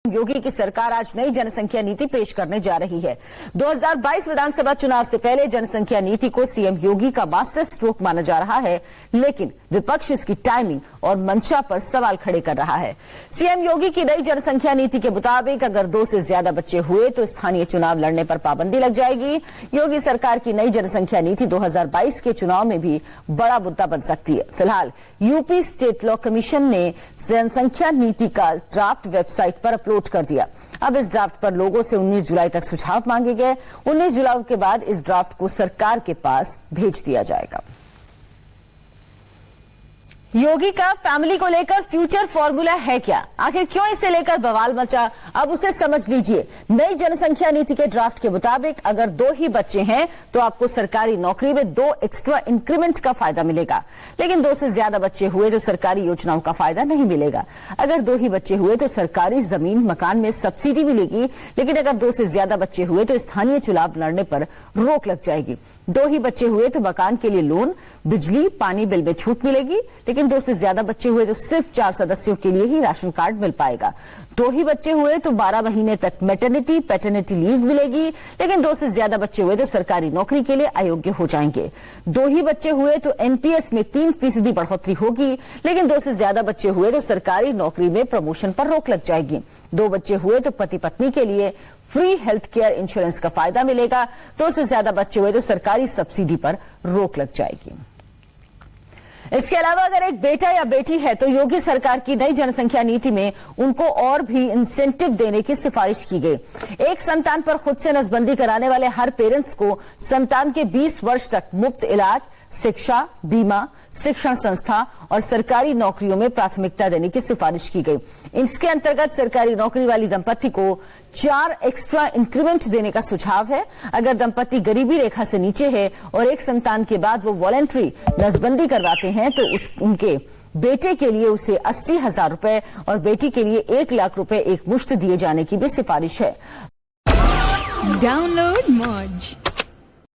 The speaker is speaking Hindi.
योगी की सरकार आज नई जनसंख्या नीति पेश करने जा रही है। 2022 विधानसभा चुनाव से पहले जनसंख्या नीति को सीएम योगी का मास्टर स्ट्रोक माना जा रहा है, लेकिन विपक्ष इसकी टाइमिंग और मंशा पर सवाल खड़े कर रहा है। सीएम योगी की नई जनसंख्या नीति के मुताबिक अगर 2 से ज्यादा बच्चे हुए तो स्थानीय चुनाव लड़ने पर पाबंदी लग जाएगी। योगी सरकार की नई जनसंख्या नीति 2022 के चुनाव में भी बड़ा मुद्दा बन सकती है। फिलहाल यूपी स्टेट लॉ कमीशन ने जनसंख्या नीति का ड्राफ्ट वेबसाइट पर अपलोड कर दिया। अब इस ड्राफ्ट पर लोगों से 19 जुलाई तक सुझाव मांगे गए। 19 जुलाई के बाद इस ड्राफ्ट को सरकार के पास भेज दिया जाएगा। योगी का फैमिली को लेकर फ्यूचर फॉर्मूला है क्या? आखिर क्यों इसे लेकर बवाल मचा? अब उसे समझ लीजिए। नई जनसंख्या नीति के ड्राफ्ट के मुताबिक अगर 2 ही बच्चे हैं तो आपको सरकारी नौकरी में 2 एक्स्ट्रा इंक्रीमेंट का फायदा मिलेगा, लेकिन 2 से ज्यादा बच्चे हुए तो सरकारी योजनाओं का फायदा नहीं मिलेगा। अगर 2 ही बच्चे हुए तो सरकारी जमीन मकान में सब्सिडी मिलेगी, लेकिन अगर 2 से ज्यादा बच्चे हुए तो स्थानीय चुनाव लड़ने पर रोक लग जाएगी। 2 ही बच्चे हुए तो मकान के लिए लोन, बिजली, पानी बिल में छूट मिलेगी, लेकिन 2 से ज्यादा बच्चे हुए तो सिर्फ 4 सदस्यों के लिए ही राशन कार्ड मिल पाएगा। 2 ही बच्चे हुए तो 12 महीने तक मैटरनिटी, पैटर्निटी लीव मिलेगी, लेकिन 2 से ज्यादा बच्चे हुए तो सरकारी नौकरी के लिए अयोग्य हो जाएंगे। 2 ही बच्चे हुए तो एनपीएस में 3% बढ़ोतरी होगी, लेकिन 2 से ज्यादा बच्चे हुए तो सरकारी नौकरी में प्रमोशन पर रोक लग जाएगी। 2 बच्चे हुए तो पति पत्नी के लिए फ्री हेल्थ केयर इंश्योरेंस का फायदा मिलेगा। 2 से ज्यादा बच्चे हुए तो सरकारी सब्सिडी पर रोक लग जाएगी। इसके अलावा अगर एक बेटा या बेटी है तो योगी सरकार की नई जनसंख्या नीति में उनको और भी इंसेंटिव देने की सिफारिश की गई। एक संतान पर खुद से नसबंदी कराने वाले हर पेरेंट्स को संतान के 20 वर्ष तक मुफ्त इलाज, शिक्षा, बीमा, शिक्षण संस्था और सरकारी नौकरियों में प्राथमिकता देने की सिफारिश की गई। इसके अंतर्गत सरकारी नौकरी वाली दंपत्ति को 4 एक्स्ट्रा इंक्रीमेंट देने का सुझाव है। अगर दंपत्ति गरीबी रेखा से नीचे है और एक संतान के बाद वो वॉलंटरी नसबंदी करवाते हैं तो उनके बेटे के लिए उसे 80,000 रुपए और बेटी के लिए 1 लाख रुपए एक मुश्त दिए जाने की भी सिफारिश है। डाउनलोड मौज।